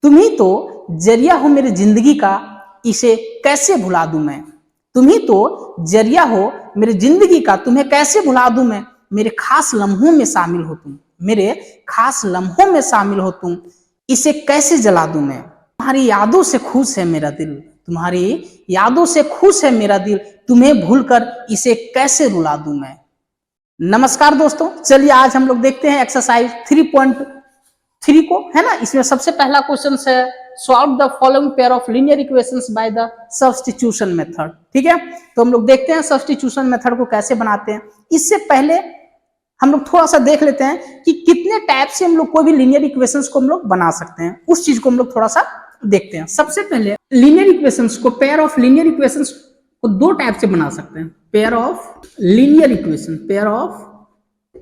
तुम ही तो जरिया हो मेरी जिंदगी का, इसे कैसे भुला दूं मैं। तुम ही तो जरिया हो मेरी जिंदगी का, तुम्हें कैसे भुला दूं मैं। मेरे खास लम्हों में शामिल हो तुम, मेरे खास लम्हों में शामिल हो तुम, इसे कैसे जला दूं मैं। तुम्हारी यादों से खुश है मेरा दिल, तुम्हारी यादों से खुश है मेरा दिल, तुम्हें भूलकर इसे कैसे रुला दूं मैं। नमस्कार दोस्तों, चलिए आज हम लोग देखते हैं एक्सरसाइज 3.3 को, है ना। इसमें सबसे पहला क्वेश्चन है solve the following pair of linear equations by the substitution method. ठीक है, तो हम लोग देखते हैं सब्स्टिट्यूशन मेथड को कैसे बनाते हैं। इससे पहले हम लोग थोड़ा सा देख लेते हैं कि कितने टाइप से हम लोग कोई भी लीनियर इक्वेशंस को हम लोग बना सकते हैं, उस चीज को हम लोग थोड़ा सा देखते हैं। सबसे पहले लीनियर इक्वेशंस को, पेयर ऑफ लीनियर इक्वेशंस को दो टाइप से बना सकते हैं। Pair of linear equation, pair of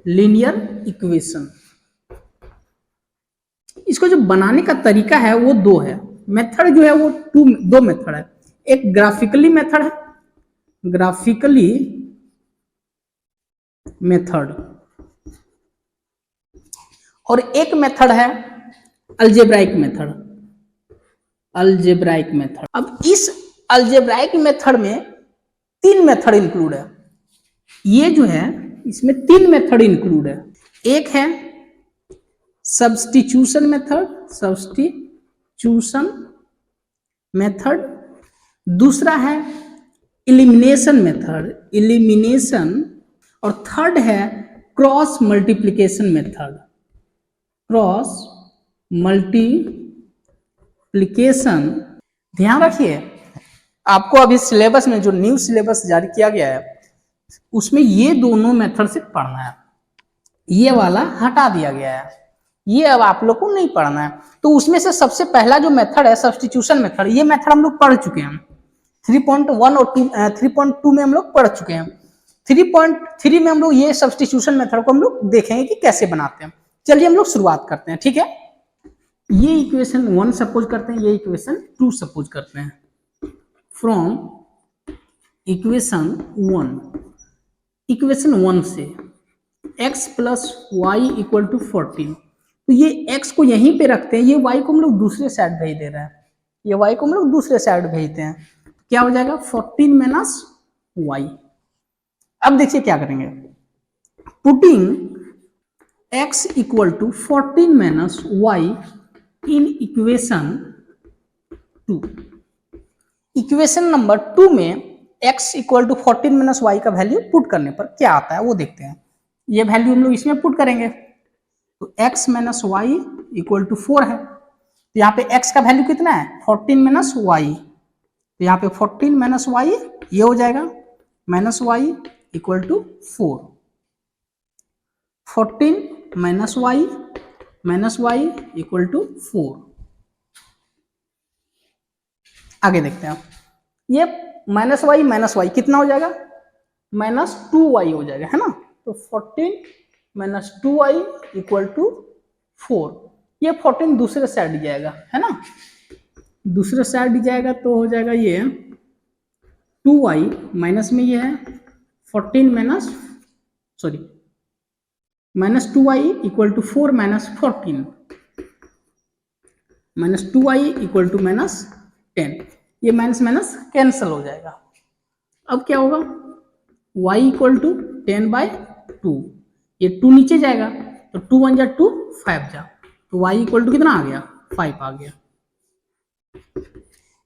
linear equation, इसको जो बनाने का तरीका है वो दो है। मेथड जो है वो दो मेथड है। एक ग्राफिकली मेथड है, ग्राफिकली मेथड, और एक मेथड है अलजेब्राइक मेथड, अलजेब्राइक मेथड। अब इस अलजेब्राइक मेथड में तीन मेथड इंक्लूड है। ये जो है इसमें तीन मेथड इंक्लूड है। एक है सब्स्टिट्यूशन मेथड, सब्स्टिट्यूशन मेथड। दूसरा है इलिमिनेशन मेथड, इलिमिनेशन। और थर्ड है cross multiplication method, cross multiplication. ध्यान रखिए, आपको अभी सिलेबस में जो न्यू सिलेबस जारी किया गया है उसमें ये दोनों मेथड से पढ़ना है, ये वाला हटा दिया गया है, ये अब आप लोग को नहीं पढ़ना है। तो उसमें से सबसे पहला जो मेथड है सब्स्टिट्यूशन मेथड, ये मेथड हम लोग पढ़ चुके हैं 3.1 और 3.2 में हम लोग पढ़ चुके हैं। 3.3 में हम लोग ये सब्स्टिट्यूशन मेथड को हम लोग देखेंगे कि कैसे बनाते हैं। चलिए हम लोग शुरुआत करते हैं। ठीक है, ये इक्वेशन 1 सपोज करते हैं, ये इक्वेशन 2 सपोज करते हैं। फ्रॉम इक्वेशन 1 से x plus y equal to 14, तो ये x को यहीं पे रखते हैं, ये y को हम लोग दूसरे साइड भेज दे रहे हैं, ये y को हम लोग दूसरे साइड भेजते हैं। क्या हो जाएगा 14 माइनस वाई। अब देखिए क्या करेंगे, putting x equal to 14 minus y in equation 2। Equation number 2 में x equal to 14 minus y का वैल्यू पुट करने पर क्या आता है वो देखते हैं। ये वैल्यू हम लोग इसमें पुट करेंगे, तो x minus y equal to 4 है। तो यहाँ पे x का वैल्यू कितना है 14 माइनस वाई, तो यहाँ पे 14 माइनस वाई ये हो जाएगा minus y equal to 4। 14 minus y equal to 4। आगे देखते हैं, ये माइनस वाई कितना हो जाएगा माइनस 2y हो जाएगा, है ना। तो 14 माइनस 2y इक्वल टू 4। ये 14 दूसरे साइड जाएगा, है ना, दूसरे साइड जाएगा तो हो जाएगा ये 2y माइनस में ये है 14 minus 2y equal to 4 minus 14, minus 2y equal to minus 10। ये माइनस माइनस कैंसिल हो जाएगा। अब क्या होगा y इक्वल टू 10/2, ये 2 नीचे जाएगा तो 2 1 जा 2 5 जा, तो y इक्वल टू कितना आ गया 5 आ गया।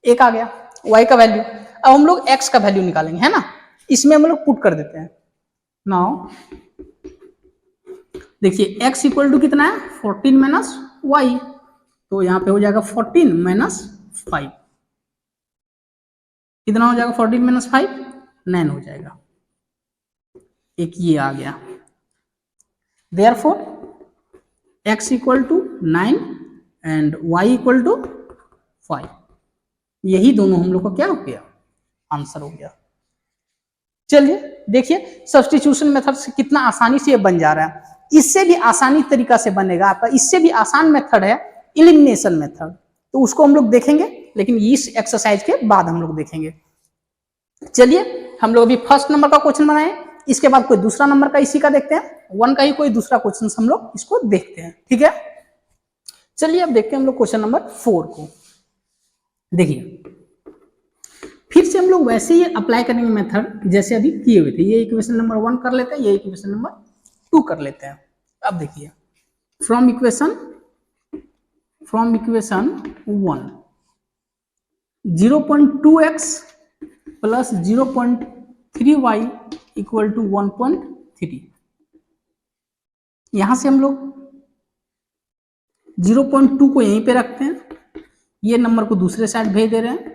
एक आ गया y का वैल्यू। अब हम लोग x का वैल्यू निकालेंगे, है ना। इसमें हम लोग पुट कर देते हैं। नाउ देखिए x इक्वल टू कितना है 14 माइनस वाई, तो यहाँ पे हो जाएगा 14 माइनस 5, कितना हो जाएगा 14 माइनस 5 9 हो जाएगा। एक ये आ गया, therefore x equal to 9 and y equal to 5। यही दोनों हम लोग का क्या हो गया आंसर हो गया। चलिए देखिए सब्स्टिट्यूशन मेथड से कितना आसानी से ये बन जा रहा है। इससे भी आसानी तरीका से बनेगा आपका, इससे भी आसान मेथड है इलिमिनेशन मेथड, तो उसको हम लोग देखेंगे लेकिन इस एक्सरसाइज के बाद हम लोग देखेंगे। चलिए हम लोग अभी फर्स्ट नंबर का क्वेश्चन बनाए, इसके बाद कोई दूसरा नंबर का इसी का देखते हैं, 1 का ही कोई दूसरा क्वेश्चन हम लोग इसको देखते हैं। ठीक है, चलिए अब देखते हैं हम लोग क्वेश्चन नंबर 4 को। देखिए फिर से हम लोग वैसे ही अप्लाई करेंगे मेथड जैसे अभी किए हुए थे। ये इक्वेशन नंबर 1 कर लेते हैं, ये इक्वेशन नंबर 2 कर लेते हैं। अब देखिए from equation 1 0.2x plus 0.3y equal to 1.3। यहां से हम लोग 0.2 को यहीं पे रखते हैं, ये नंबर को दूसरे साइड भेज दे रहे हैं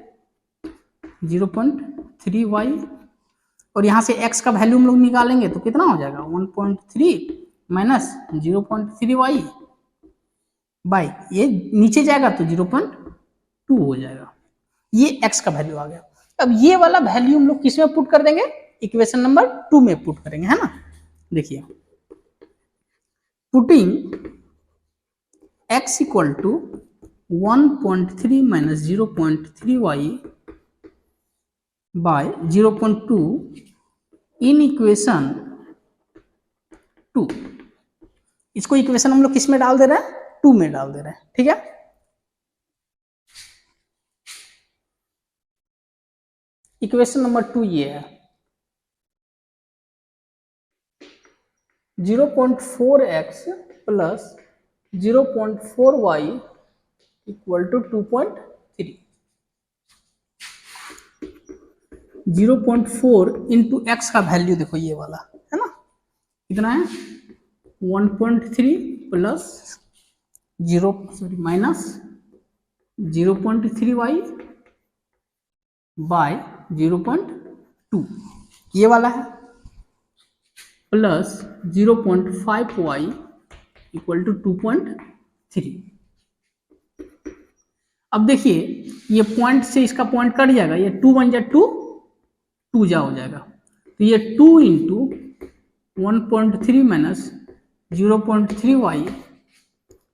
0.3y, और यहाँ से x का वैल्यू हम लोग निकालेंगे तो कितना हो जाएगा 1.3 माइनस 0.3y बाई, ये नीचे जाएगा तो 0.2 हो जाएगा। ये x का वैल्यू आ गया। अब ये वाला वैल्यू हम लोग किस में पुट कर देंगे, इक्वेशन नंबर 2 में पुट करेंगे, है ना। देखिए putting x equal to 1.3 minus 0.3y by 0.2 in equation 2। इसको इक्वेशन हम लोग किस में डाल दे रहे हैं, 2 में डाल दे रहे हैं, ठीक है। इक्वेशन नंबर 2 ये है 0.4x plus 0.4y equal to 2.3। 0.4 into x का वैल्यू देखो ये वाला है ना, कितना है 1.3 प्लस माइनस 0.3y बाय 0.2 ये वाला है, प्लस 0.5y इक्वल टू 2.3। अब देखिए ये पॉइंट से इसका पॉइंट कट जाएगा, ये 2 बन जाए 2 जा हो जाएगा, तो ये 2 into 1.3 minus 0.3y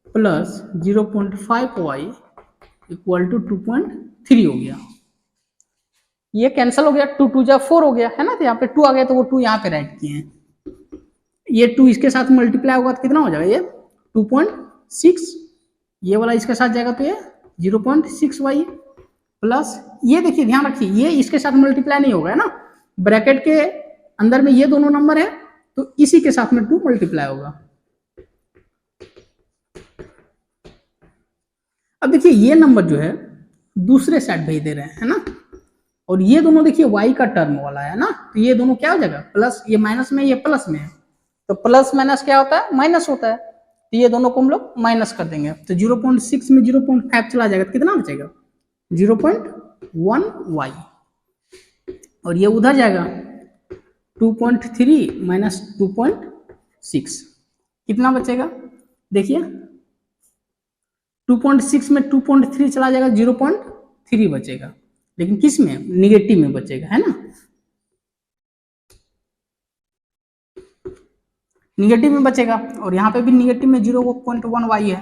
plus 0.5y equal to 2.3 हो गया। ये कैंसिल हो गया, 2 2 जा 4 हो गया, है ना। तो यहाँ पे 2 आ गया तो वो 2 यहाँ पे राइट किए हैं। ये 2 इसके साथ मल्टीप्लाई होगा तो कितना हो जाएगा, ये 2.6, ये वाला इसके साथ जाएगा तो ये 0.6y प्लस, ये देखिए ध्यान रखिए ये इसके साथ मल्टीप्लाई नहीं होगा, है ना। ब्रैकेट के अंदर में ये दोनों नंबर है तो इसी के साथ में 2 मल्टीप्लाई होगा। अब देखिए ये नंबर जो है दूसरे साइड भेज दे रहे हैं, है ना। और ये दोनों देखिए y का टर्म वाला है ना, तो ये दोनों क्या हो जाएगा प्लस, ये माइनस में ये प्लस में है, तो प्लस माइनस क्या होता है, माइनस होता है, तो ये दोनों को हम लोग माइनस कर देंगे, तो 0.6 में 0.5 चला जाएगा तो कितना बचेगा 0.1y, और ये उधर जाएगा 2.3 माइनस 2.6 कितना बचेगा, देखिए 2.6 में 2.3 चला जाएगा 0.3 बचेगा, लेकिन किस में, निगेटिव में बचेगा, है ना। निगेटिव में बचेगा, और यहाँ पे भी निगेटिव में 0.1y है।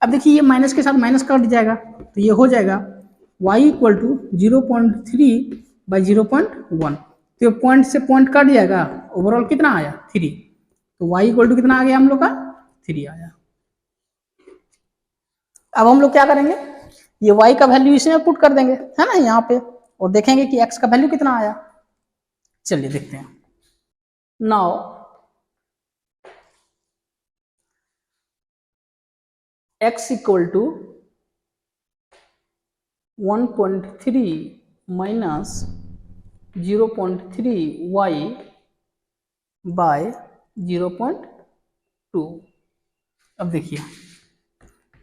अब देखिए ये माइनस के साथ माइनस कट जाएगा तो ये हो जाएगा y इक्वल टू 0.3 बाई 0.1, तो ये पॉइंट से पॉइंट कट जाएगा, ओवरऑल कितना आया 3, तो y इक्वल टू कितना आ गया हम लोग का 3 आया। अब हम लोग क्या करेंगे, ये y का वैल्यू इसमें पुट कर देंगे, है ना यहाँ पे, और देखेंगे कि x का वैल्यू कितना आया। चलिए देखते हैं। Now x equal to 1.3 minus 0.3y by 0.2। अब देखिए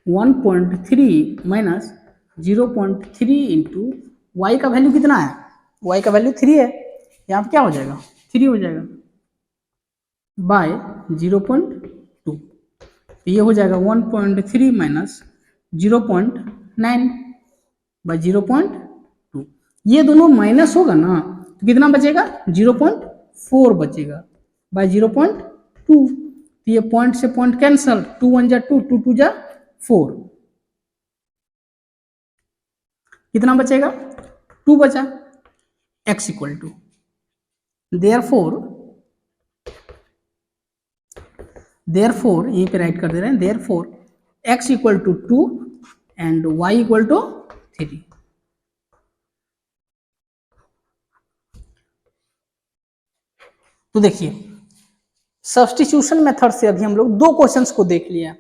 1.3 माइनस 0.3 इंटू वाई का वैल्यू कितना है, y का वैल्यू 3 है, यहाँ पे क्या हो जाएगा 3 हो जाएगा बाय 0.2, तो ये हो जाएगा 1.3 माइनस 0.9 बाई 0.2। ये दोनों माइनस होगा ना तो कितना बचेगा 0.4 बचेगा बाई 0.2, तो ये पॉइंट से पॉइंट कैंसल, 2 1 जा 2, 2 2 जा 4, कितना बचेगा 2 बचा। x इक्वल टू देयरफॉर यहीं पे राइट कर दे रहे हैं, therefore x equal to 2 and y equal to 3। तो देखिए सब्स्टिट्यूशन मेथड से अभी हम लोग दो क्वेश्चंस को देख लिया,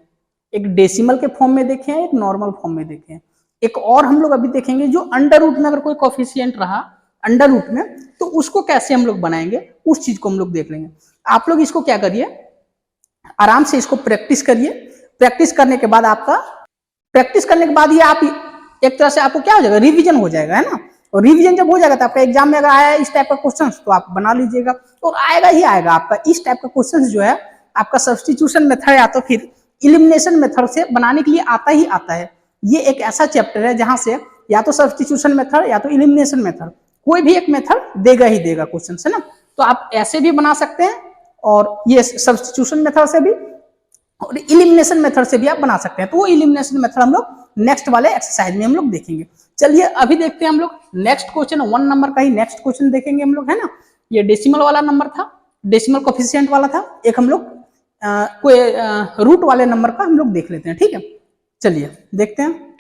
एक डेसिमल के फॉर्म में देखे हैं, एक नॉर्मल फॉर्म में देखे हैं। एक और हम लोग अभी देखेंगे जो अंडर रूट में अगर कोई कोफिशिएंट रहा अंडर रूट में तो उसको कैसे हम लोग बनाएंगे, उस चीज को हम लोग देख लेंगे। आप लोग इसको क्या करिए, आराम से इसको प्रैक्टिस करिए। प्रैक्टिस करने के बाद ये आप एक तरह से आपको क्या हो जाएगा, रिवीजन हो जाएगा, है ना। और रिवीजन जब हो जाएगा तो आपका एग्जाम में अगर आया इस टाइप का क्वेश्चन तो आप बना लीजिएगा, और आएगा ही आएगा आपका इस टाइप का क्वेश्चन जो है आपका सब्स्टिट्यूशन मेथड या तो फिर इलिमिनेशन मेथड से बनाने के लिए आता ही आता है। ये एक ऐसा चैप्टर है जहां से या तो सब्स्टिट्यूशन मेथड या तो इलिमिनेशन मेथड कोई भी एक मेथड देगा ही देगा क्वेश्चन, है ना। तो आप ऐसे भी बना सकते हैं और ये सब्स्टिट्यूशन मेथड से भी और इलिमिनेशन मेथड से भी आप बना सकते हैं। तो वो इलिमिनेशन मेथड हम लोग नेक्स्ट वाले एक्सरसाइज में हम लोग देखेंगे। चलिए अभी देखते हैं हम लोग नेक्स्ट क्वेश्चन, 1 नंबर का ही नेक्स्ट क्वेश्चन देखेंगे हम लोग, है ना। ये डेसिमल वाला नंबर था, डेसिमल कोफिशिएंट वाला था। एक हम लोग कोई रूट वाले नंबर का हम लोग देख लेते हैं, ठीक है। चलिए देखते हैं,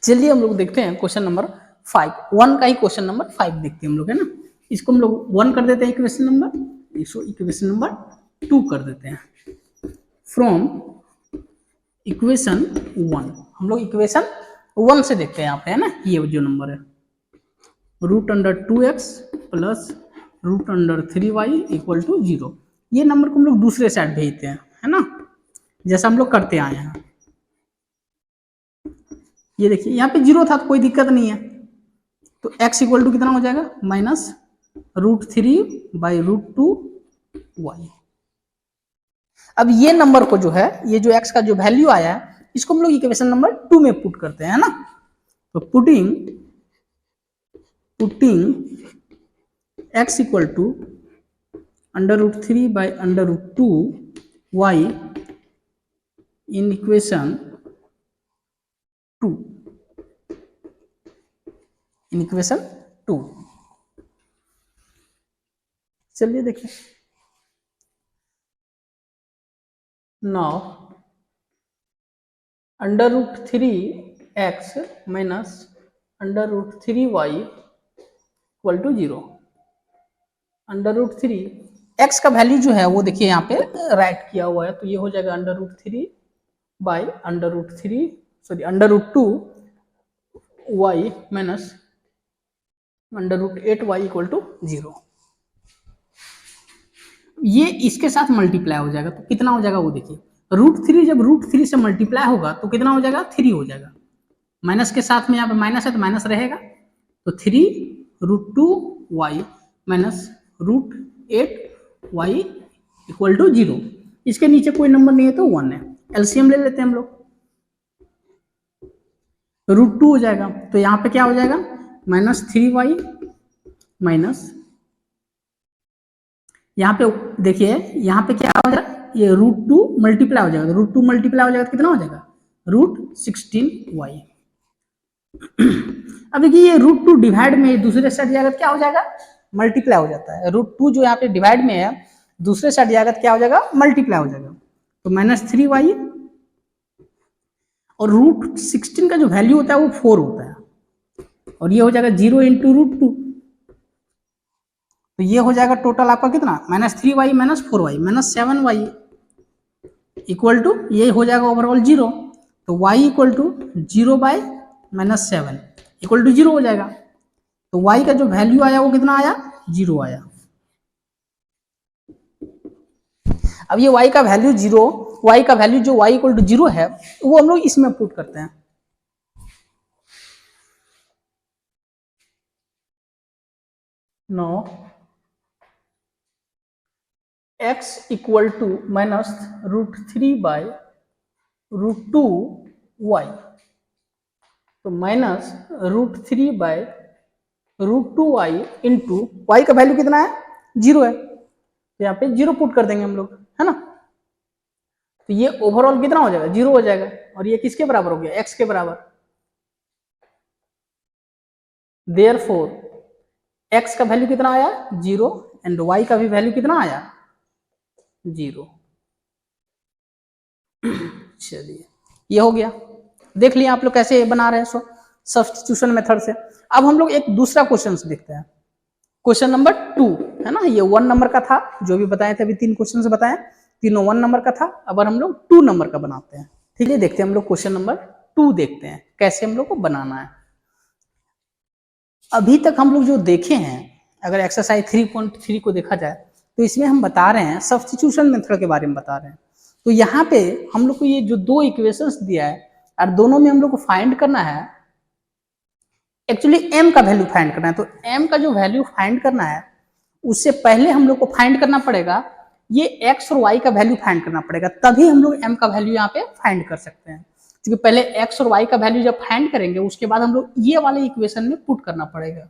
चलिए हम लोग देखते हैं क्वेश्चन नंबर 5, 1 का ही क्वेश्चन नंबर 5 देखते हैं हम लोग, है ना। इसको हम लोग 1 कर देते हैं इक्वेशन नंबर, इसको इक्वेशन नंबर 2 कर देते हैं। फ्रॉम इक्वेशन 1 हम लोग इक्वेशन 1 से देखते हैं यहाँ पे, है ना। ये जो नंबर है root under 2x plus root under 3y equal to 0, ये नंबर को हम लोग दूसरे साइड भेजते हैं, है ना, जैसा हम लोग करते आए हैं। ये देखिए यहाँ पे 0 था तो कोई दिक्कत नहीं है, तो x इक्वल टू कितना हो जाएगा, minus root 3 by root 2y। अब ये नंबर को जो है, ये जो x का जो वैल्यू आया है इसको हम लोग इक्वेशन नंबर 2 में पुट करते हैं, ना। तो putting x equal to under root 3 by under root 2y in equation 2, in equation 2। चलिए देखिए, now under root 3x minus under root 3y equal to 0। Under root 3 x का वैल्यू जो है वो देखिए यहाँ पे राइट किया हुआ है, तो ये हो जाएगा under root 3 by under root 3 sorry under root 2y minus under root 8y equal to 0। ये इसके साथ मल्टीप्लाई हो जाएगा तो कितना हो जाएगा वो देखिए, रूट 3 जब रूट 3 से मल्टीप्लाई होगा तो कितना हो जाएगा, 3 हो जाएगा। माइनस के साथ में यहाँ पे माइनस है तो माइनस रहेगा, तो 3 root 2y minus root 8y equal to 0। इसके नीचे कोई नंबर नहीं है तो 1 है, एलसीएम ले लेते हैं हम लोग, रूट 2 हो जाएगा। तो यहाँ पे क्या हो जाएगा, माइनस 3y माइनस, यहाँ पे देखिए यहाँ पे क्या हो जाएगा, ये रूट 2 मल्टीप्लाई हो जाएगा, रूट 2 मल्टीप्लाई हो जाएगा तो कितना हो जाएगा, रूट 16y। अब देखिए ये रूट 2 डिवाइड में दूसरे साइड जाएगा तो क्या हो जाएगा, मल्टीप्लाई हो जाता है। रूट 2 जो यहाँ पे डिवाइड में है दूसरे साइड जाएगा तो क्या हो जाएगा, मल्टीप्लाई हो जाएगा, तो माइनस 3y और रूट 16 का जो वैल्यू होता है वो 4 होता है, और ये हो जाएगा 0 इंटू रूट 2, तो ये हो जाएगा टोटल आपका कितना, minus 3y minus 4y minus 7y equal to, ये हो जाएगा ओवरऑल 0, तो y equal to 0 by minus 7 equal to 0 हो जाएगा। तो y का जो वैल्यू आया वो कितना आया, 0 आया। अब ये y का वैल्यू 0, y का वैल्यू जो y इक्वल टू 0 है वो हम लोग इसमें पुट करते हैं। No x equal to minus root 3 by root 2y, तो minus root 3 by root 2y into y का वैल्यू कितना है, 0 है, तो यहाँ पे 0 पुट कर देंगे हम लोग, है ना। तो ये ओवरऑल कितना हो जाएगा, 0 हो जाएगा, और ये किसके बराबर हो गया, x के बराबर। देयरफॉर x का वैल्यू कितना आया, 0 एंड y का भी वैल्यू कितना आया, 0। चलिए ये हो गया, देख लिया आप लोग कैसे बना रहे हैं सब्स्टिट्यूशन मेथड से। अब हम लोग एक दूसरा क्वेश्चन देखते हैं, क्वेश्चन नंबर 2 है ना, ये 1 नंबर का था जो भी बताए थे, अभी 3 क्वेश्चन बताए, तीनों 1 नंबर का था। अब हम लोग 2 नंबर का बनाते हैं, ठीक है। देखते हैं हम लोग क्वेश्चन नंबर 2 देखते हैं कैसे हम लोग को बनाना है। अभी तक हम लोग जो देखे हैं, अगर एक्सरसाइज 3.3 को देखा जाए तो इसमें हम बता रहे हैं सब्स्टिट्यूशन मेथड के बारे में बता रहे हैं। तो यहाँ पे हम लोग को ये जो 2 इक्वेशंस दिया है और दोनों में हम लोग को फाइंड करना है, एक्चुअली m का वैल्यू फाइंड करना है। तो m का जो वैल्यू फाइंड करना है उससे पहले हम लोग को फाइंड करना पड़ेगा ये x और y का वैल्यू फाइंड करना पड़ेगा, तभी हम लोग m का वैल्यू यहाँ पे फाइंड कर सकते हैं। क्योंकि पहले x और y का वैल्यू जब फाइंड करेंगे उसके बाद हम लोग ये वाले इक्वेशन में पुट करना पड़ेगा।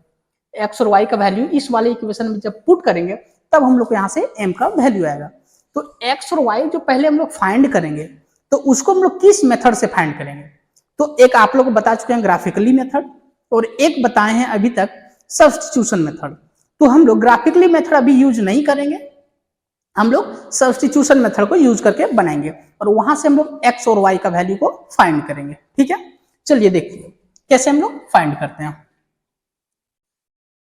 x और y का वैल्यू इस वाले इक्वेशन में जब पुट करेंगे तब हम लोग को यहाँ से m का वैल्यू आएगा। तो x और y जो पहले हम लोग फाइंड करेंगे तो उसको हम लोग किस मेथड से फाइंड करेंगे, तो एक आप लोग को बता चुके हैं ग्राफिकली मेथड, और एक बताए हैं अभी तक सब्स्टिट्यूशन मेथड। तो हम लोग ग्राफिकली मेथड अभी यूज नहीं करेंगे, हम लोग सब्स्टिट्यूशन मेथड को यूज करके बनाएंगे और वहां से हम लोग x और y का वैल्यू को फाइंड करेंगे, ठीक है। चलिए देखिए कैसे हम लोग फाइंड करते हैं।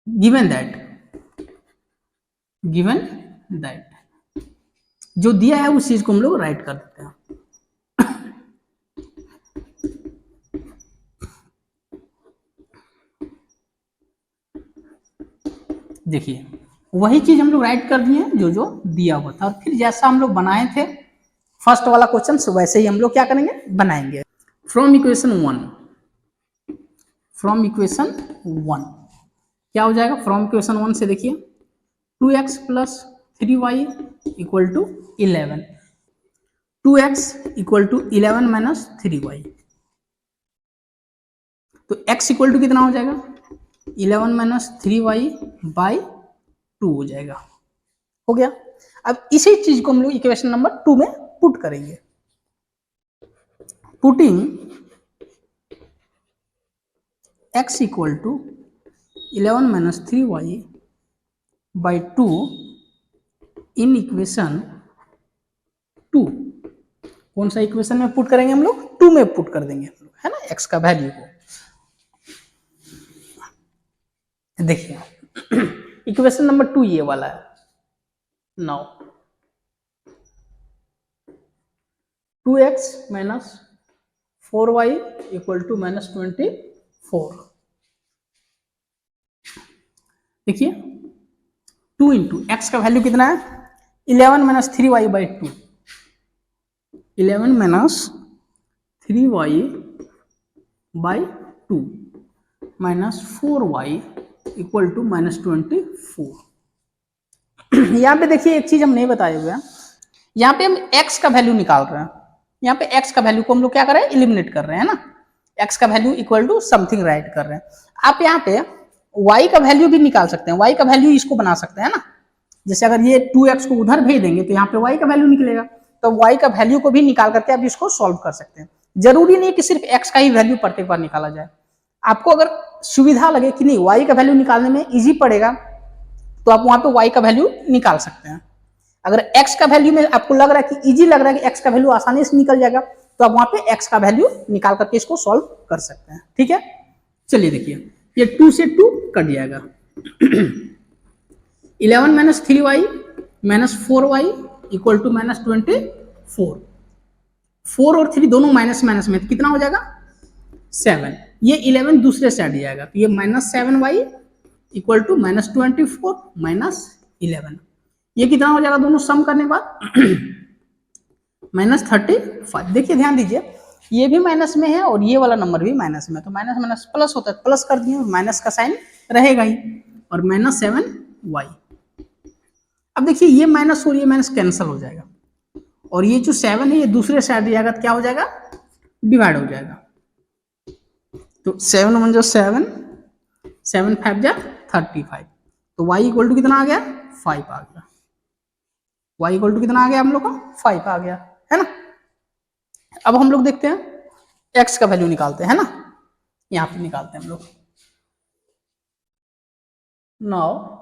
गिवन दैट जो दिया है उस चीज को हम लोग राइट कर देते हैं। देखिए वही चीज हम लोग राइट कर दिए जो जो दिया हुआ था, और फिर जैसा हम लोग बनाए थे फर्स्ट वाला क्वेश्चन वैसे ही हम लोग क्या करेंगे, बनाएंगे। फ्रॉम इक्वेशन 1 क्या हो जाएगा, फ्रॉम इक्वेशन 1 से देखिए 2x plus 3y equal to 11, 2x equal to 11 minus 3y, तो x इक्वल टू कितना हो जाएगा 11 माइनस 3y बाई 2 हो जाएगा, हो गया। अब इसी चीज को हम लोग इक्वेशन नंबर 2 में पुट करेंगे। Putting x equal to 11 minus 3y by 2 in equation 2, कौन सा इक्वेशन में पुट करेंगे हम लोग, 2 में पुट कर देंगे हम लोग, है ना, x का वैल्यू को। देखिए इक्वेशन नंबर 2 ये वाला है। Now 2x minus 4y equal to minus 24, देखिए 2 इंटू एक्स का वैल्यू कितना है 11 minus 3y by 2, 11 minus 3y by 2 minus 4y equal to minus 24। यहाँ पे देखिए एक चीज हम नहीं बताए हुए हैं, यहाँ पे हम x का वैल्यू निकाल रहे हैं, यहाँ पे x का वैल्यू को हम लोग क्या कर रहे हैं, एलिमिनेट कर रहे हैं ना, x का value equal to something write कर रहे हैं। आप यहाँ पे y का वैल्यू भी निकाल सकते हैं, y का वैल्यू इसको बना सकते हैं ना, जैसे अगर ये 2x को उधर भेज देंगे तो यहाँ पे y का वैल्यू निकलेगा, तो y का वैल्यू को भी निकाल करके आप इसको सॉल्व कर सकते हैं। जरूरी नहीं कि सिर्फ x का ही वैल्यू प्रत्येक बार निकाला जाए, आपको अगर सुविधा लगे कि नहीं y का वैल्यू निकालने में इजी पड़ेगा तो आप वहां पे y का वैल्यू निकाल सकते हैं। अगर x का वैल्यू में आपको लग रहा है कि इजी लग रहा है कि x का वैल्यू आसानी से निकल जाएगा तो आप वहां पे x का वैल्यू निकाल करके इसको सॉल्व कर सकते हैं, ठीक है। चलिए देखिए ये 2 से 2 कट जाएगा 11 minus 3y minus 4y equal to minus 24, 4 और 3 दोनों माइनस माइनस में, तो कितना हो जाएगा 7, ये 11 दूसरे साइड जाएगा तो ये minus 7y equal to minus 24 minus 11, ये कितना हो जाएगा दोनों सम करने के बाद माइनस 35। देखिए ध्यान दीजिए ये भी माइनस में है और ये वाला नंबर भी माइनस में, तो माइनस माइनस प्लस होता है, प्लस कर दिए माइनस का साइन रहेगा ही, और माइनस 7y। अब देखिए ये माइनस और ये माइनस कैंसिल हो जाएगा और ये जो 7 है ये दूसरे साइड जाएगा तो क्या हो जाएगा, डिवाइड हो जाएगा, तो 7 1 जो 7, 7 5 जा 35, तो y इक्वल टू कितना आ गया 5 आ गया, y इक्वल टू कितना आ गया हम लोग का 5 आ गया, है ना। अब हम लोग देखते हैं x का वैल्यू निकालते हैं, है ना, यहाँ पे निकालते हैं हम लोग। नाउ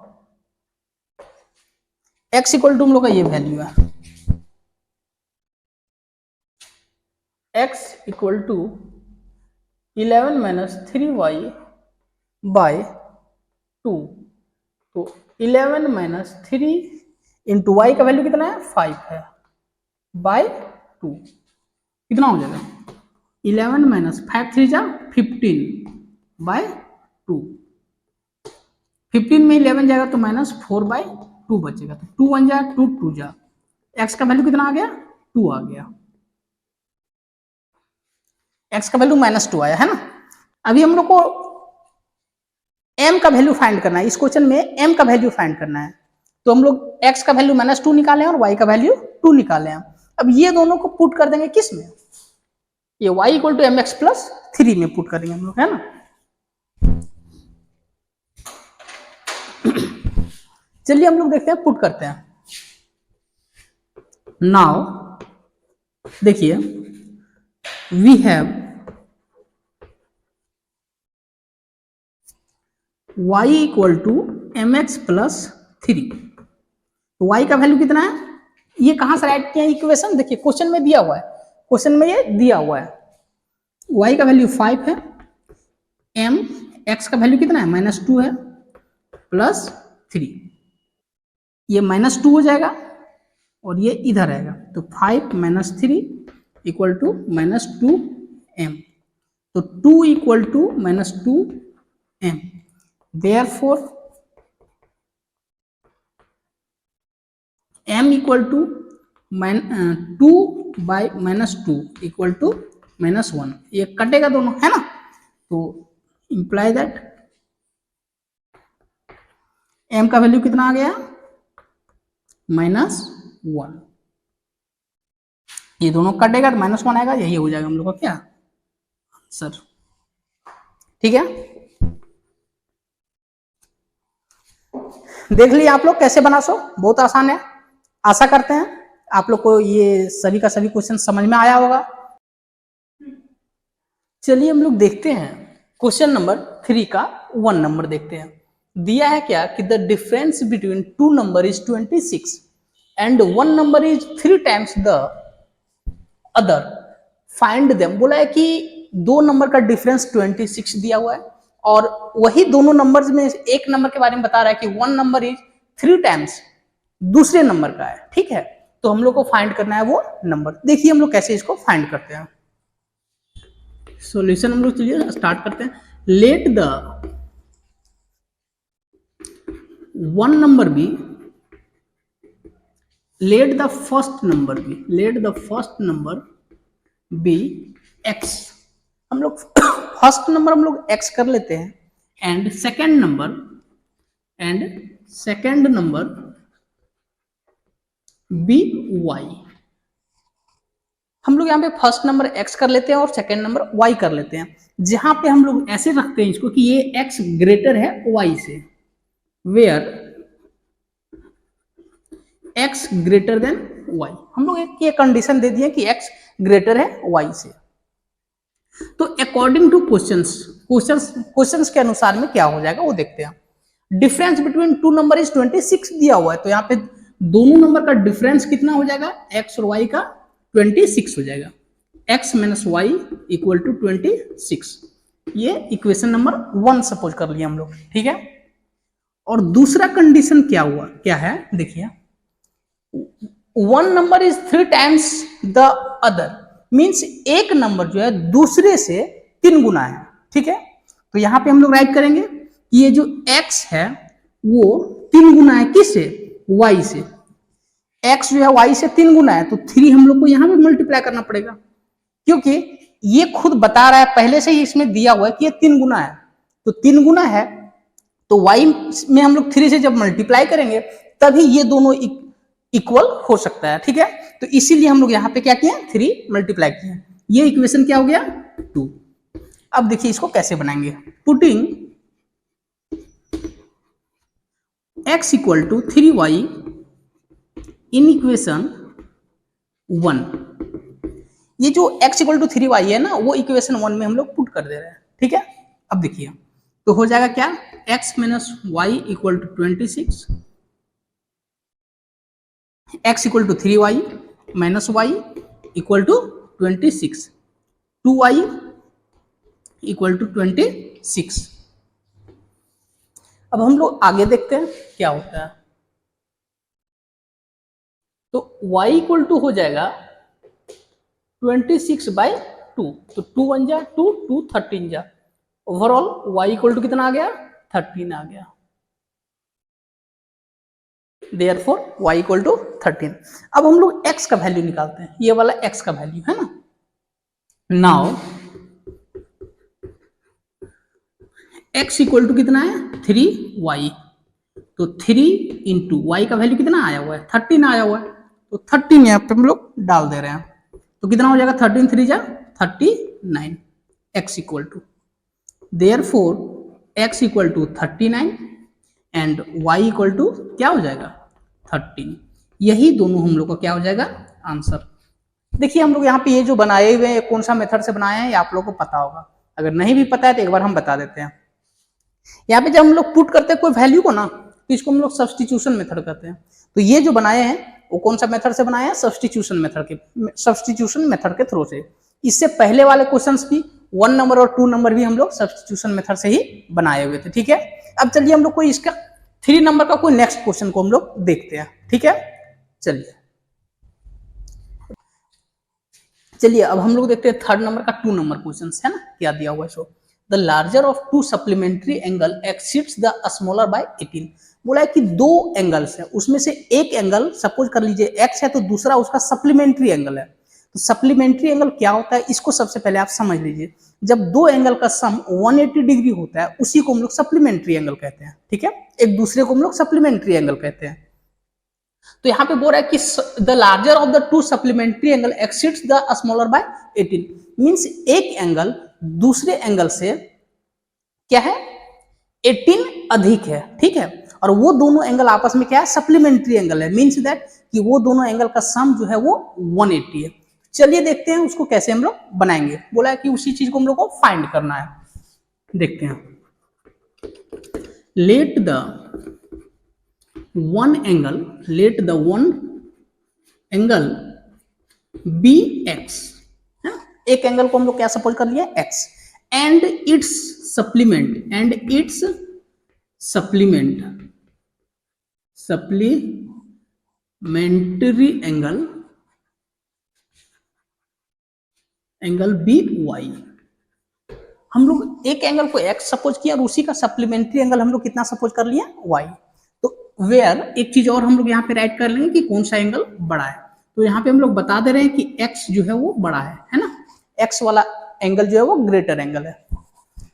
x इक्वल टू हम लोग का ये वैल्यू है, x equal to 11 minus 3y by 2। तो 11 माइनस 3 इंटू वाई का वैल्यू कितना है 5 है बाय 2 कितना हो जाएगा 11 माइनस 5 3 जा 15 बाय 2। 15 में 11 जाएगा तो माइनस 4 बाय 2 बचेगा, तो 2 1 जा 2 2 जा, x का वैल्यू कितना आ गया 2 आ गया, x का वैल्यू -2 आया है ना। अभी हम लोग को m का वैल्यू फाइंड करना है, इस क्वेश्चन में m का वैल्यू फाइंड करना है, तो हम लोग x का वैल्यू -2 निकाले और y का वैल्यू 2 निकाले हैं। अब ये दोनों को पुट कर देंगे किस में, ये y equal to mx plus 3 में पुट करेंगे हम लोग, है ना। चलिए हम लोग देखते हैं, पुट करते हैं। नाउ देखिए we have y equal to mx plus 3, तो y का वैल्यू कितना है, ये कहां से राइट किया है इक्वेशन, देखिए क्वेश्चन में दिया हुआ है, क्वेश्चन में ये दिया हुआ है, y का वैल्यू 5 है, m x का वैल्यू कितना है -2 है प्लस 3, ये -2 हो जाएगा और ये इधर आएगा, तो 5 माइनस 3 इक्वल टू -2m, तो 2 equal to -2m, therefore m equal to 2 by -2 equal to -1, ये कटेगा दोनों, है ना, तो इंप्लाई दैट m का वैल्यू कितना आ गया -1, ये दोनों कटेगा तो -1 आएगा, यही हो जाएगा हम लोग का क्या आंसर, ठीक है। देख लिया आप लोग कैसे बना सो, बहुत आसान है। आशा करते हैं आप लोग को ये सभी का सभी क्वेश्चन समझ में आया होगा। चलिए हम लोग देखते हैं क्वेश्चन नंबर 3 का 1 नंबर देखते हैं। दिया है क्या कि the difference between 2 number is 26 and 1 number is 3 times the other, find them. बोला है कि दो नंबर का डिफरेंस 26 दिया हुआ है और वही दोनों नंबर्स में एक नंबर के बारे में बता रहा है कि 1 नंबर इज 3 टाइम्स दूसरे नंबर का है, ठीक है। तो हम लोग को फाइंड करना है वो नंबर। देखिए हम लोग कैसे इसको फाइंड करते हैं। सॉल्यूशन हम लोग चलिए स्टार्ट करते हैं। Let the 1 number be, let the first number be, let the first number be x, हम लोग फर्स्ट नंबर हम लोग x कर लेते हैं, and second number be y, हम लोग यहाँ पे फर्स्ट नंबर x कर लेते हैं और सेकेंड नंबर y कर लेते हैं। जहां पे हम लोग ऐसे रखते हैं इसको कि ये x ग्रेटर है y से, where x greater than y, हम लोग एक ये कंडीशन दे दिए कि x ग्रेटर है y से। तो अकॉर्डिंग टू क्वेश्चंस के अनुसार में क्या हो जाएगा वो देखते हैं। डिफरेंस बिटवीन 2 नंबर इज 26 दिया हुआ है, तो यहाँ पे दोनों नंबर का डिफरेंस कितना हो जाएगा, x और y का 26 हो जाएगा, x minus y equal to 26। ये इक्वेशन नंबर 1 सपोज कर लिया हम लोग, ठीक है। और दूसरा कंडीशन क्या हुआ, क्या है देखिए, 1 number is 3 times the other, means एक नंबर जो है दूसरे से 3 गुना है, ठीक है। तो यहां पे हम लोग राइट करेंगे कि ये जो x है वो 3 गुना है किससे, y से। x जो है y से 3 गुना है, तो 3 हम लोग को यहां पे मल्टीप्लाई करना पड़ेगा, क्योंकि ये खुद बता रहा है, पहले से ही इसमें दिया हुआ है कि ये 3 गुना है, तो 3 गुना है तो y में हम लोग 3 से जब मल्टीप्लाई करेंगे तभी ये दोनों इक्वल हो सकता है, ठीक है। तो इसीलिए हम लोग यहाँ पे क्या किए, 3 मल्टीप्लाई किए। ये इक्वेशन क्या हो गया 2। अब देखिए इसको कैसे बनाएंगे, putting x equal to 3y in equation 1, ये जो x इक्वल टू 3y है ना, वो इक्वेशन 1 में हम लोग पुट कर दे रहे हैं, ठीक है। अब देखिए तो हो जाएगा क्या, x minus y equal to 26, x equal to 3y minus y equal to 26, 2y equal to 26। अब हम लोग आगे देखते हैं क्या होता है। तो y इक्वल टू हो जाएगा 26/2, तो 2 1 जा 2, 2 13 जा, ओवरऑल y इक्वल टू कितना आ गया, 13 आ गया। Therefore y equal to 13। अब हम लोग x का वैल्यू निकालते हैं, ये वाला x का वैल्यू है ना। नाउ x इक्वल टू कितना है, 3y, तो 3 इंटू वाई का वैल्यू कितना आया हुआ है, 13 आया हुआ है, तो 13 यहाँ पे हम लोग डाल दे रहे हैं, तो कितना हो जाएगा, 13 3 जा 39, x equal to, therefore x equal to 39 and y equal to क्या हो जाएगा, 13। यही दोनों हम लोग का क्या हो जाएगा, आंसर। देखिए हम लोग यहाँ पे ये जो बनाए हुए हैं कौन सा मेथड से बनाए हैं ये आप लोगों को पता होगा, अगर नहीं भी पता है तो एक बार हम बता देते हैं। यहाँ पे जब हम लोग पुट करते हैं कोई वैल्यू को ना, तो इसको हम लोग सब्स्टिट्यूशन मेथड कहते हैं। तो ये जो बनाए हैं वो कौन सा मेथड से बनाए हैं, सब्स्टिट्यूशन मेथड के थ्रू से। इससे पहले वाले क्वेश्चंस भी 1 नंबर और 2 नंबर भी हम लोग सब्स्टिट्यूशन मेथड से ही बनाए हुए थे, ठीक है। अब चलिए हम लोग कोई इसका 3 नंबर का कोई नेक्स्ट क्वेश्चन को हम लोग देखते हैं, ठीक है। चलिए अब हम लोग देखते हैं 3rd नंबर का 2 नंबर क्वेश्चन है ना, क्या दिया हुआ है। So the larger of 2 supplementary angle exceeds the smaller by 18। बोला है कि 2 एंगल्स है, उसमें से एक एंगल सपोज कर लीजिए x है, तो दूसरा उसका सप्लीमेंट्री एंगल है। तो सप्लीमेंट्री एंगल क्या होता है, इसको सबसे पहले आप समझ लीजिए। जब 2 एंगल का सम 180 डिग्री होता है उसी को हम लोग सप्लीमेंट्री एंगल कहते हैं, ठीक है। एक दूसरे को हम लोग सप्लीमेंट्री एंगल कहते हैं। तो यहाँ पे बोल रहा है कि the larger of the 2 supplementary angle exceeds the smaller by 18, means एक एंगल दूसरे एंगल से क्या है, 18 अधिक है, ठीक है। और वो दोनों एंगल आपस में क्या है, सप्लीमेंट्री एंगल है, मींस दैट कि वो दोनों एंगल का सम जो है वो 180 है। चलिए देखते हैं उसको कैसे हम लोग बनाएंगे। बोला है कि उसी चीज को हम लोग को फाइंड करना है, देखते हैं। Let the one angle be x, है ना। एक एंगल को हम लोग क्या सपोज कर लिया, x, and its supplementary angle be y। हम लोग एक एंगल को x सपोज किया और उसी का सप्लीमेंट्री एंगल हम लोग कितना सपोज कर लिया, y। वेयर एक चीज और हम लोग यहाँ पे राइट कर लेंगे कि कौन सा एंगल बड़ा है। तो यहाँ पे हम लोग बता दे रहे हैं कि x जो है वो बड़ा है ना, x वाला एंगल जो है वो ग्रेटर एंगल है।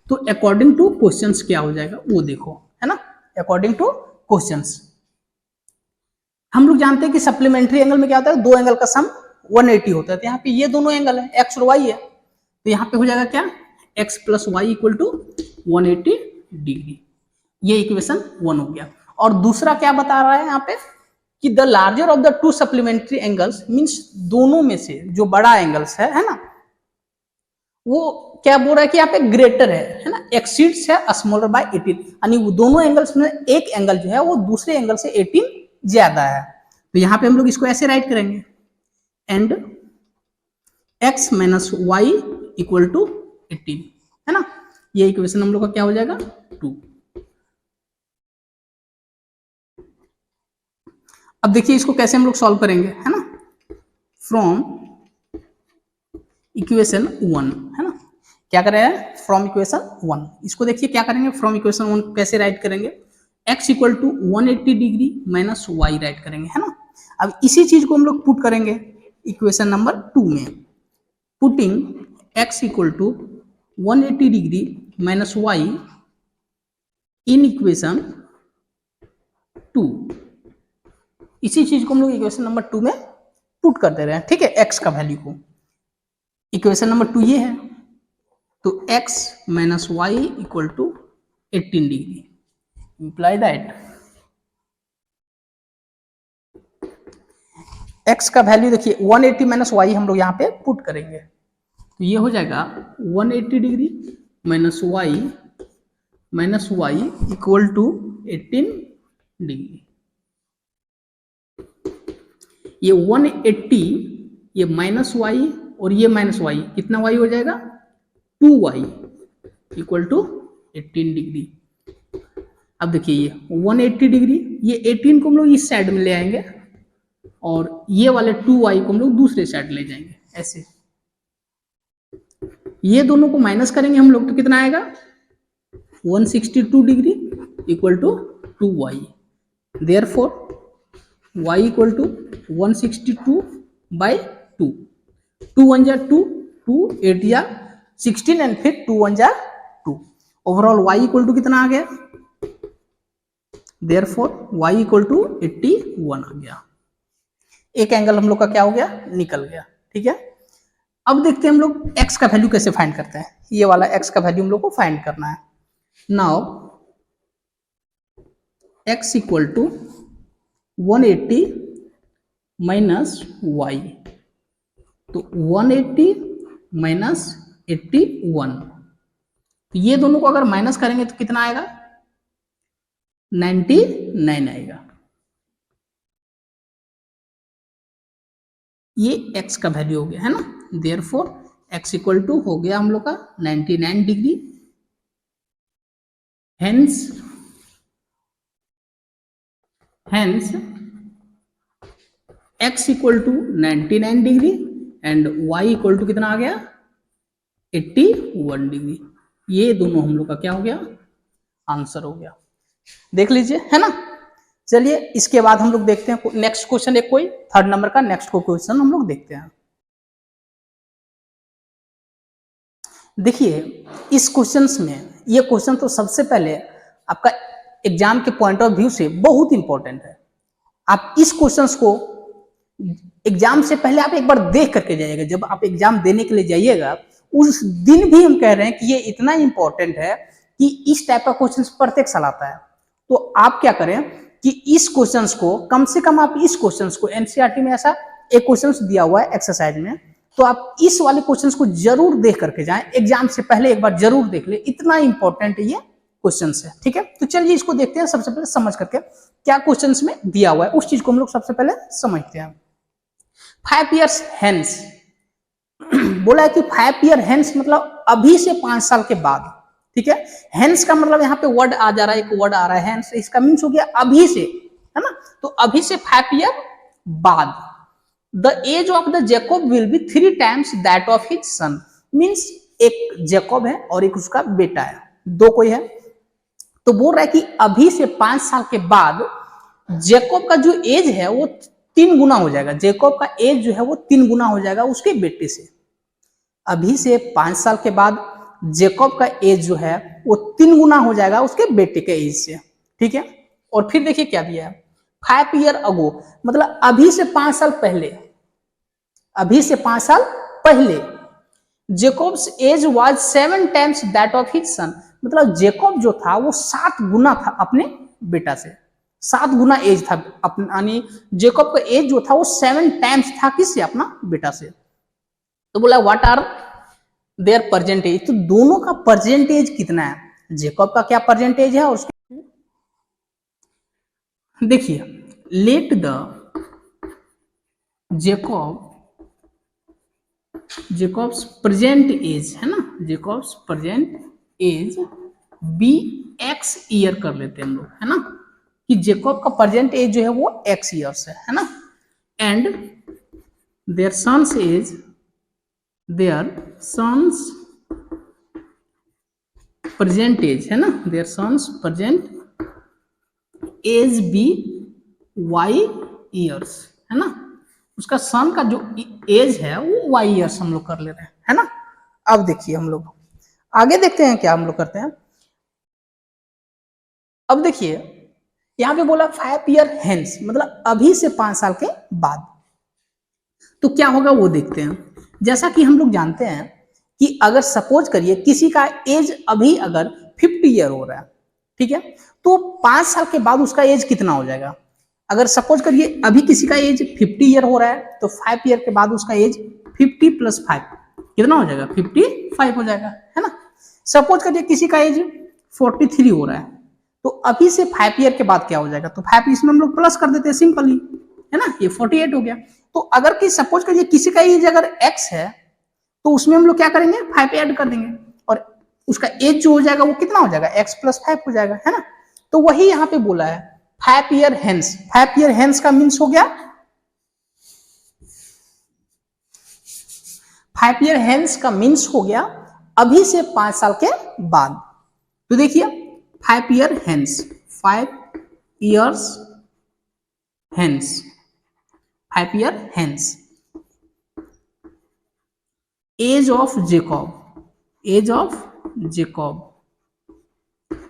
तो अकॉर्डिंग टू क्वेश्चंस क्या हो जाएगा वो देखो, है ना। अकॉर्डिंग टू क्वेश्चंस हम लोग जानते हैं कि सप्लीमेंट्री एंगल में क्या होता है, 2 एंगल का सम 180 होता है। तो यहाँ पे ये दोनों एंगल है, x और y है, तो यहाँ पे हो जाएगा क्या, x plus y equal to 180 degree. ये इक्वेशन 1 हो गया। और दूसरा क्या बता रहा है यहाँ पे कि the larger of the 2 supplementary angles, means दोनों में से जो बड़ा एंगल्स है ना, वो क्या बोल रहा है कि यहाँ पे ग्रेटर है ना, एक्सीड्स है स्मॉलर बाय 18, यानी वो दोनों एंगल्स में एक एंगल जो है वो दूसरे एंगल से 18 ज्यादा है। तो यहाँ पे हम लोग इसको ऐसे राइट करेंगे, and x minus y equal to 18, है ना। ये इक्वेशन हम लोग का क्या हो जाएगा, 2। अब देखिए इसको कैसे हम लोग सॉल्व करेंगे, है ना। फ्रॉम इक्वेशन 1, है ना, क्या कर रहे हैं, फ्रॉम इक्वेशन 1। इसको देखिए क्या करेंगे, फ्रॉम इक्वेशन 1 कैसे राइट करेंगे, x equal to 180 degree minus y write करेंगे, है ना। अब इसी चीज को हम लोग पुट करेंगे इक्वेशन नंबर 2 में। Putting x equal to 180 degree minus y in equation 2, इसी चीज को हम लोग इक्वेशन नंबर 2 में पुट कर दे रहे हैं, ठीक है, x का वैल्यू को। इक्वेशन नंबर 2 ये है, तो x minus y equal to 18 degree, imply that x का वैल्यू देखिए 180 माइनस वाई हम लोग यहाँ पे पुट करेंगे, तो ये हो जाएगा 180 degree minus y equal to 18 degree. ये 180 ये माइनस वाई और ये माइनस वाई, कितना वाई हो जाएगा 2y इक्वल टू 18 डिग्री। अब देखिए ये 180 डिग्री, ये 18 को हम लोग इस साइड में ले आएंगे और ये वाले 2y को हम लोग दूसरे साइड ले जाएंगे ऐसे। ये दोनों को माइनस करेंगे हम लोग तो कितना आएगा 162 degree equal to 2y। Therefore y equal to 162 by 2, 2 1 जा 2, 2 8 जा 16 एंड फिर 2 1 जा 2। ओवरऑल y इक्वल टू कितना आ गया, देयरफॉर y इक्वल टू 81 आ गया। एक एंगल हम लोग का क्या हो गया, निकल गया। ठीक है, अब देखते हैं हम लोग x का वैल्यू कैसे फाइंड करते हैं। ये वाला x का वैल्यू हम लोग को फाइंड करना है। Now x equal to 180 minus y, तो 180 माइनस 81, तो ये दोनों को अगर माइनस करेंगे तो कितना आएगा 99 आएगा। ये x का वैल्यू हो गया है ना, देयरफॉर x इक्वल टू हो गया हम लोग का 99 degree. Hence x equal to 99 degree and y equal to कितना आ गया 81 डिग्री। ये दोनों हम लोग का क्या हो गया, आंसर हो गया। देख लीजिए है ना। चलिए इसके बाद हम लोग देखते हैं नेक्स्ट क्वेश्चन, एक कोई 3rd नंबर का नेक्स्ट क्वेश्चन हम लोग देखते हैं। देखिए इस क्वेश्चंस में, ये क्वेश्चन तो सबसे पहले आपका एग्जाम के पॉइंट ऑफ व्यू से बहुत इंपॉर्टेंट है। आप इस क्वेश्चंस को एग्जाम से पहले आप एक बार देख करके जाइएगा। जब आप एग्जाम देने के लिए जाइएगा उस दिन भी हम कह रहे हैं कि ये इतना इंपॉर्टेंट है कि इस टाइप का क्वेश्चन प्रत्येक साल आता है। तो आप क्या करें कि इस क्वेश्चंस को कम से कम आप इस क्वेश्चंस को, एनसीईआरटी में ऐसा एक क्वेश्चंस दिया हुआ है एक्सरसाइज में, तो आप इस वाले क्वेश्चंस को जरूर देख करके जाएं। एग्जाम से पहले एक बार जरूर देख ले, इतना इंपॉर्टेंट ये क्वेश्चंस है। ठीक है, तो चलिए इसको देखते हैं सबसे पहले समझ करके क्या क्वेश्चंस में दिया हुआ है, उस चीज को हम लोग सबसे पहले समझते हैं। 5 years hence बोला है कि 5 year hence मतलब अभी से 5 साल के बाद। ठीक है, hence का मतलब यहाँ पे वर्ड आ जा रहा है, एक वर्ड आ रहा है hence, इसका मीन्स हो गया अभी से, है ना। तो अभी से 5 year बाद the age of the Jacob will be 3 times that of his son. Means एक जैकब है और एक उसका बेटा है, दो कोई है। तो बोल रहा है कि अभी से 5 साल के बाद जैकब का जो एज है वो 3 गुना हो जाएगा। जैकब का एज जो है वो 3 गुना हो जाएगा उसके बेटे से। अभी से 5 साल के बाद जैकब का एज जो है वो 3 गुना हो जाएगा उसके बेटे के एज से। ठीक है, और फिर देखिए क्या दिया है 5 year ago मतलब अभी से 5 साल पहले, अभी से 5 साल पहले Jacob's age was 7 times that of his son. मतलब जैकब जो था वो 7 गुना था अपने बेटा से, 7 गुना एज था अपना, यानी जैकब का एज जो था वो 7 times था किससे, अपना बेटा से। तो बोला व्हाट आर देयर परसेंटेज, तो दोनों का परसेंटेज कितना है, जैकब का क्या परसेंटेज है और उसके देखिए let the Jacob's present age है ना, Jacob's present age be x year कर लेते हैं हम लोग, है ना, कि जैकब का प्रेजेंट एज जो है वो x ईयर्स है ना, and their son's age, their son's present age है ना, their son's present age be y years है ना, उसका सन का जो एज है वो y ईयर्स हम लोग कर ले रहे हैं, है ना। अब देखिए हम लोग आगे देखते हैं क्या हम लोग करते हैं। अब देखिए यहां पे बोला 5 year hence मतलब अभी से 5 साल के बाद, तो क्या होगा वो देखते हैं। जैसा कि हम लोग जानते हैं कि अगर सपोज करिए किसी का एज अभी अगर 50 ईयर हो रहा है, ठीक है, तो 5 साल के बाद उसका एज कितना हो जाएगा। अगर सपोज करिए अभी किसी का एज 50 ईयर हो रहा है तो 5 ईयर के बाद उसका एज 50 + 5 कितना हो जाएगा, 55 हो जाएगा, है ना। सपोज करिए किसी का एज 43 हो रहा है तो अभी से 5 ईयर के बाद क्या हो जाएगा, तो 5 इसमें हम लोग प्लस कर देते हैं सिंपली, है ना, ये 48 हो गया। तो अगर कि सपोज करिए किसी का एज अगर x है तो उसमें हम लोग क्या करेंगे, 5 ऐड कर देंगे और उसका एज जो हो जाएगा वो कितना हो जाएगा, x+5 हो जाएगा, है ना। तो वही यहाँ पे बोला है 5 ईयर हेंस। 5 ईयर हेंस का मीन्स हो गया, 5 ईयर हेंस का मीन्स हो गया अभी से 5 साल के बाद। तो देखिए 5 year hence, 5 years hence, 5 year hence, age of Jacob, age of Jacob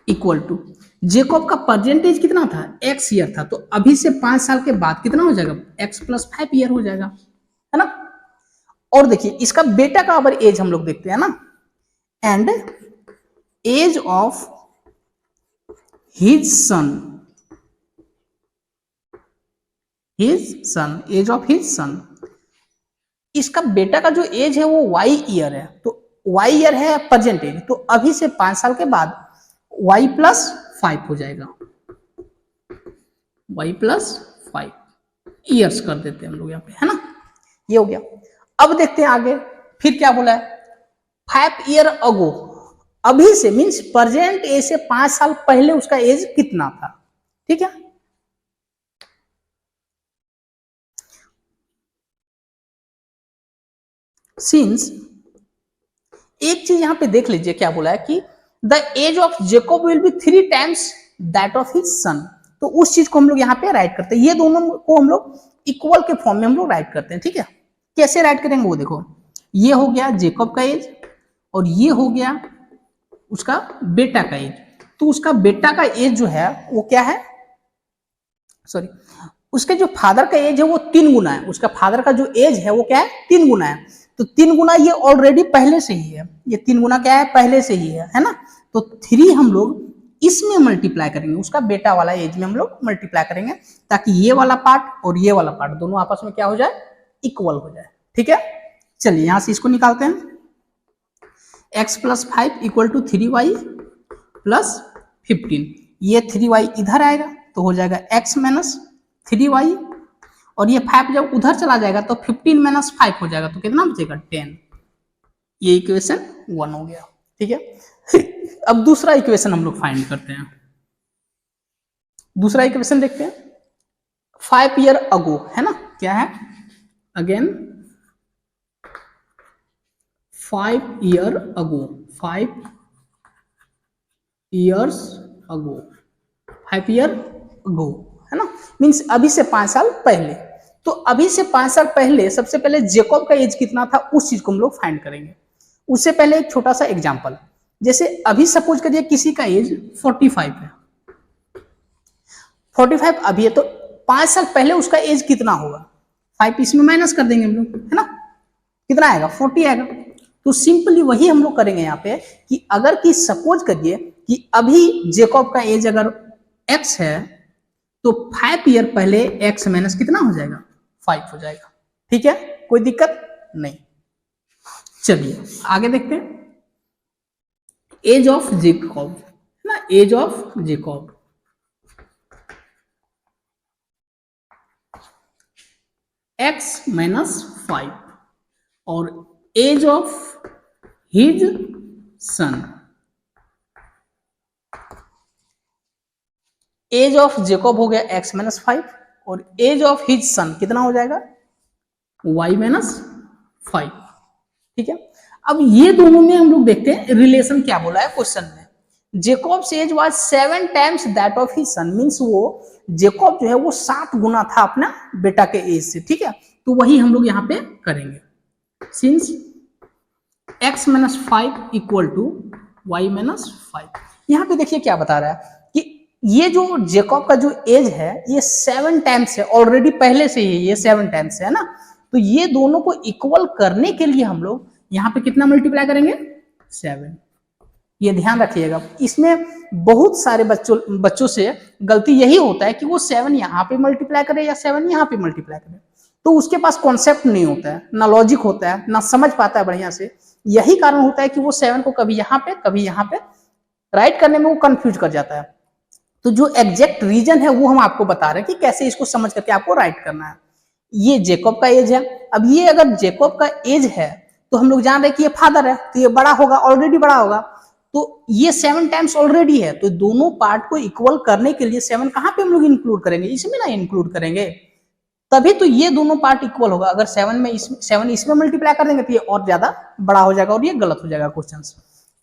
equal to, Jacob का परसेंटेज कितना था, x ईयर था, तो अभी से 5 साल के बाद कितना हो जाएगा, x+5 ईयर हो जाएगा, है ना। और देखिए इसका बेटा का अगर एज हम लोग देखते हैं ना, and age of his son, age of his son, इसका बेटा का जो एज है वो y ईयर है, तो y ईयर है परसेंटेज, तो अभी से 5 साल के बाद y+5 हो जाएगा, y+5 ईयर्स कर देते हैं हम लोग यहाँ पे, है ना। ये हो गया। अब देखते हैं आगे फिर क्या बोला है, 5 ईयर अगो, अभी से मीन्स प्रेजेंट एज से 5 साल पहले उसका एज कितना था, ठीक है। सिंस एक चीज यहां पे देख लीजिए क्या बोला है कि the age of Jacob will be 3 times that of his son, तो उस चीज को हम लोग यहाँ पे राइट करते हैं, ये दोनों को हम लोग इक्वल के फॉर्म में हम लोग राइट करते हैं, ठीक है। कैसे राइट करेंगे वो देखो, ये हो गया जेकॉब का एज और ये हो गया उसका बेटा का एज, तो उसका बेटा का एज जो है वो क्या है, सॉरी उसके जो फादर का एज है वो 3 गुना है, उसका फादर का जो एज है वो क्या है 3 गुना है, तो 3 गुना ये ऑलरेडी पहले से ही है, ये 3 गुना क्या है पहले से ही है ना। तो 3 हम लोग इसमें मल्टीप्लाई करेंगे, उसका बेटा वाला एज में हम लोग मल्टीप्लाई करेंगे, ताकि ये वाला पार्ट और ये वाला पार्ट दोनों आपस में क्या हो जाए, इक्वल हो जाए, ठीक है। चलिए यहां से इसको निकालते हैं, x+5 इक्वल टू 3y+15, ये 3y इधर आएगा तो हो जाएगा x माइनस 3y, और ये 5 जब उधर चला जाएगा तो 15 - 5 हो जाएगा, तो कितना बचेगा 10। ये इक्वेशन 1 हो गया, ठीक है। अब दूसरा इक्वेशन हम लोग फाइंड करते हैं, दूसरा इक्वेशन देखते हैं, 5 ईयर अगो, है ना, क्या है again 5 year ago, 5 years ago, 5 year ago, है ना, मीन्स अभी से 5 साल पहले। तो अभी से 5 साल पहले सबसे पहले जेकॉब का एज कितना था उस चीज को हम लोग फाइंड करेंगे। उससे पहले एक छोटा सा एग्जांपल, जैसे अभी सपोज करिए किसी का एज 45 है, 45 अभी है, तो 5 साल पहले उसका एज कितना होगा, 5 इसमें माइनस कर देंगे हम लोग, है ना, कितना आएगा 40 आएगा। तो सिंपली वही हम लोग करेंगे यहाँ पे कि अगर कि सपोज करिए कि अभी जेकॉब का एज अगर x है तो 5 ईयर पहले x माइनस कितना हो जाएगा 5 हो जाएगा, ठीक है, कोई दिक्कत नहीं। चलिए आगे देखते हैं, एज ऑफ जेकॉब, है ना, एज ऑफ जेकॉब, x -5 और age of his son, age of Jacob हो गया x -5 और एज ऑफ हिज सन कितना हो जाएगा y -5, ठीक है। अब ये दोनों में हम लोग देखते हैं रिलेशन क्या बोला है क्वेश्चन में, Jacob's age was 7 times that of his son, means वो जेकॉब जो है वो 7 गुना था अपना बेटा के एज से, ठीक है। तो वही हम लोग यहाँ पे करेंगे, since x -5 equal to y -5। यहाँ पे देखिए क्या बता रहा है कि ये जो जेकॉब का जो एज है ये 7 टाइम्स है, ऑलरेडी पहले से ही ये 7 टाइम्स है ना। तो ये दोनों को इक्वल करने के लिए हम लोग यहाँ पे कितना मल्टीप्लाई करेंगे 7। ये ध्यान रखिएगा, इसमें बहुत सारे बच्चों से गलती यही होता है कि वो 7 यहाँ पे मल्टीप्लाई करे या 7 यहाँ पे मल्टीप्लाई करे, तो उसके पास कॉन्सेप्ट नहीं होता है, ना लॉजिक होता है, ना समझ पाता है बढ़िया से। यही कारण होता है कि वो 7 को कभी यहाँ पे कभी यहाँ पे राइट करने में वो कंफ्यूज कर जाता है। तो जो एग्जैक्ट रीजन है वो हम आपको बता रहे हैं कि कैसे इसको समझ करके आपको राइट करना है। ये जेकॉब का एज है, अब ये अगर जेकॉब का एज है तो हम लोग जान रहे हैं कि ये फादर है, तो ये बड़ा होगा, ऑलरेडी बड़ा होगा, तो ये 7 टाइम्स ऑलरेडी है, तो दोनों पार्ट को इक्वल करने के लिए 7 कहाँ पे हम लोग इंक्लूड करेंगे, इसमें ना इंक्लूड करेंगे, तभी तो ये दोनों पार्ट इक्वल होगा। अगर 7 इसमें मल्टीप्लाई कर देंगे तो ये और ज्यादा बड़ा हो जाएगा और ये गलत हो जाएगा क्वेश्चन।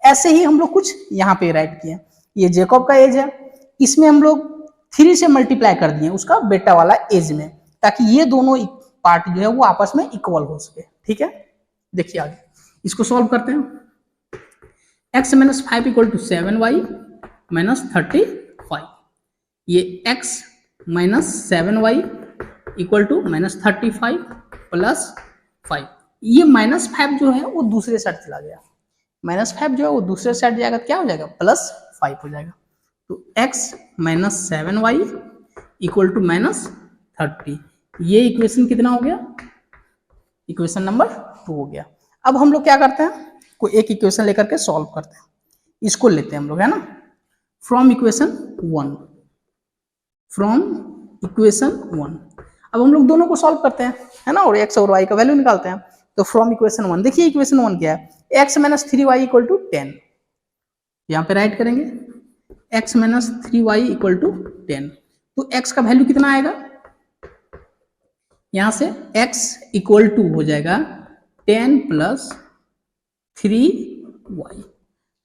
ऐसे ही हम लोग कुछ यहाँ पे राइट किए, ये जेकब का एज है, इसमें हम लोग 3 से मल्टीप्लाई कर दिए उसका बेटा वाला एज में, ताकि ये दोनों पार्ट जो है वो आपस में इक्वल हो सके। ठीक है, देखिए आगे इसको सॉल्व करते हैं। x minus 5 equal to 7y minus 35, ये x minus 7y equal to minus 35 plus 5, ये माइनस 5 जो है वो दूसरे साइड चला गया, माइनस 5 जो है वो दूसरे साइड जाएगा तो क्या हो जाएगा, प्लस 5 हो जाएगा। तो x minus 7y equal to minus 30, ये इक्वेशन कितना हो गया, इक्वेशन नंबर 2 हो गया। अब हम लोग क्या करते हैं, कोई एक इक्वेशन लेकर के सॉल्व करते हैं, इसको लेते हैं हम लोग, है ना, फ्रॉम इक्वेशन 1, फ्रॉम इक्वेशन 1। अब हम लोग दोनों को सॉल्व करते हैं, है ना, और x और y का वैल्यू निकालते हैं। तो फ्रॉम इक्वेशन 1, देखिए इक्वेशन 1 क्या है, x minus 3y equal to 10, यहाँ पे राइट करेंगे x minus 3y equal to 10, तो x का वैल्यू कितना आएगा, यहां से x इक्वल टू हो जाएगा 10 प्लस 3y,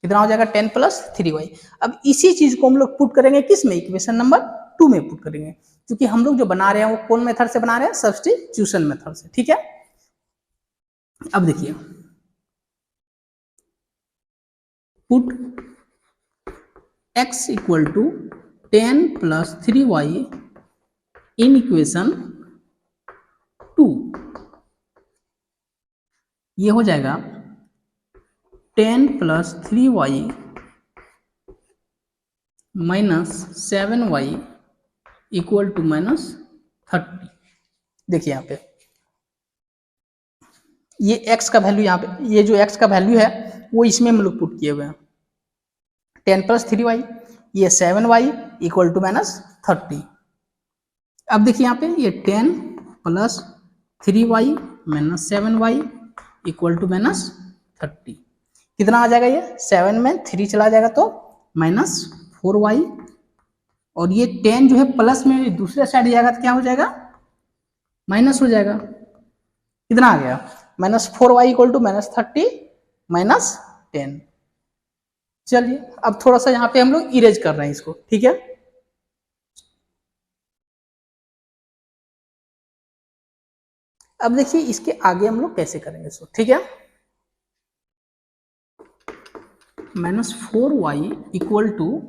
कितना हो जाएगा, 10 प्लस 3y। अब इसी चीज को हम लोग पुट करेंगे किस में, इक्वेशन नंबर 2 में पुट करेंगे, क्योंकि हम लोग जो बना रहे हैं वो कौन मेथड से बना रहे हैं, सब्स्टिट्यूशन मेथड से। ठीक है, अब देखिए put x equal to 10 plus 3y in equation 2, ये हो जाएगा 10 plus 3y minus 7y equal to minus 30। देखिए यहाँ पे ये x का वैल्यू, यहाँ पे ये जो x का वैल्यू है वो इसमें हम लोग पुट किए हुए हैं, 10 प्लस 3y, ये 7y इक्वल टू माइनस 30। अब देखिए यहाँ पे ये 10 plus 3y minus 7y equal to minus 30, कितना आ जाएगा, ये 7 में 3 चला जाएगा तो माइनस 4y, और ये 10 जो है प्लस में दूसरे साइड जाएगा तो क्या हो जाएगा, माइनस हो जाएगा, कितना आ गया, minus 4y equal to minus 30 minus 10। चलिए अब थोड़ा सा यहाँ पे हम लोग इरेज कर रहे हैं इसको। ठीक है, अब देखिए इसके आगे हम लोग कैसे करेंगे इसको। ठीक है, minus 4y equal to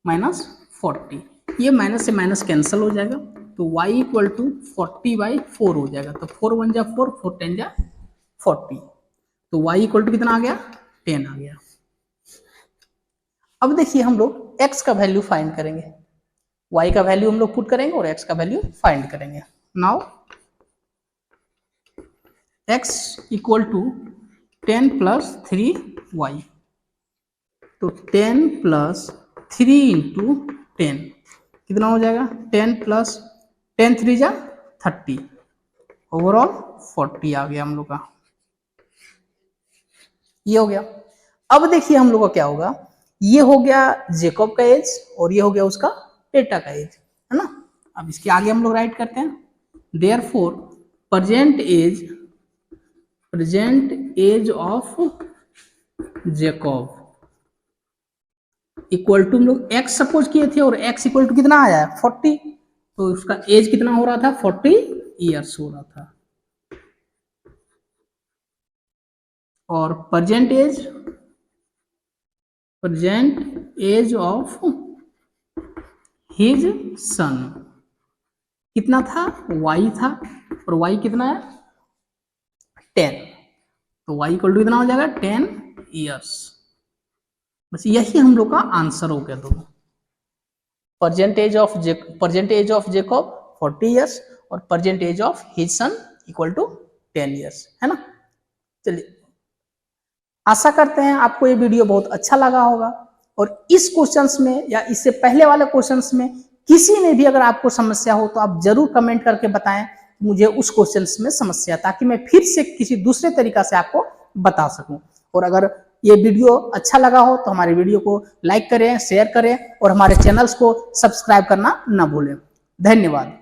minus 40, ये माइनस से माइनस कैंसिल हो जाएगा, तो y इक्वल टू 40/4 हो जाएगा, तो 4 1 जा 4, 4 10 जा 40, तो y इक्वल टू कितना आ गया, 10 आ गया। अब देखिए हम लोग x का वैल्यू फाइंड करेंगे, y का वैल्यू हम लोग पुट करेंगे और x का वैल्यू फाइंड करेंगे। Now x equal to 10 plus 3y, तो 10 प्लस 3 इंटू 10 कितना हो जाएगा, 10 प्लस 10 3 जा 30, ओवरऑल 40 आ गया हम लोग का, ये हो गया। अब देखिए हम लोग का क्या होगा, ये हो गया जेकब का एज और ये हो गया उसका बेटा का एज, है ना। अब इसके आगे हम लोग राइट करते हैं, therefore present age of Jacob equal to, हम लोग x सपोज किए थे और x इक्वल टू कितना आया, 40, तो उसका एज कितना हो रहा था, 40 इयर्स हो रहा था, और present age of his son कितना था, y था, और y कितना है 10, तो y इक्वल टू कितना हो जाएगा 10 इयर्स। बस यही हम लोग का आंसर हो गया दोनों, present age of Jacob 40 years और present age of his son equal to 10 years, है ना। चलिए आशा करते हैं आपको ये वीडियो बहुत अच्छा लगा होगा, और इस क्वेश्चंस में या इससे पहले वाले क्वेश्चंस में किसी में भी अगर आपको समस्या हो तो आप जरूर कमेंट करके बताएं मुझे उस क्वेश्चंस में समस्या, ताकि मैं फिर से किसी दूसरे तरीका से आपको बता सकूं। और अगर ये वीडियो अच्छा लगा हो तो हमारे वीडियो को लाइक करें, शेयर करें और हमारे चैनल्स को सब्सक्राइब करना ना भूलें। धन्यवाद।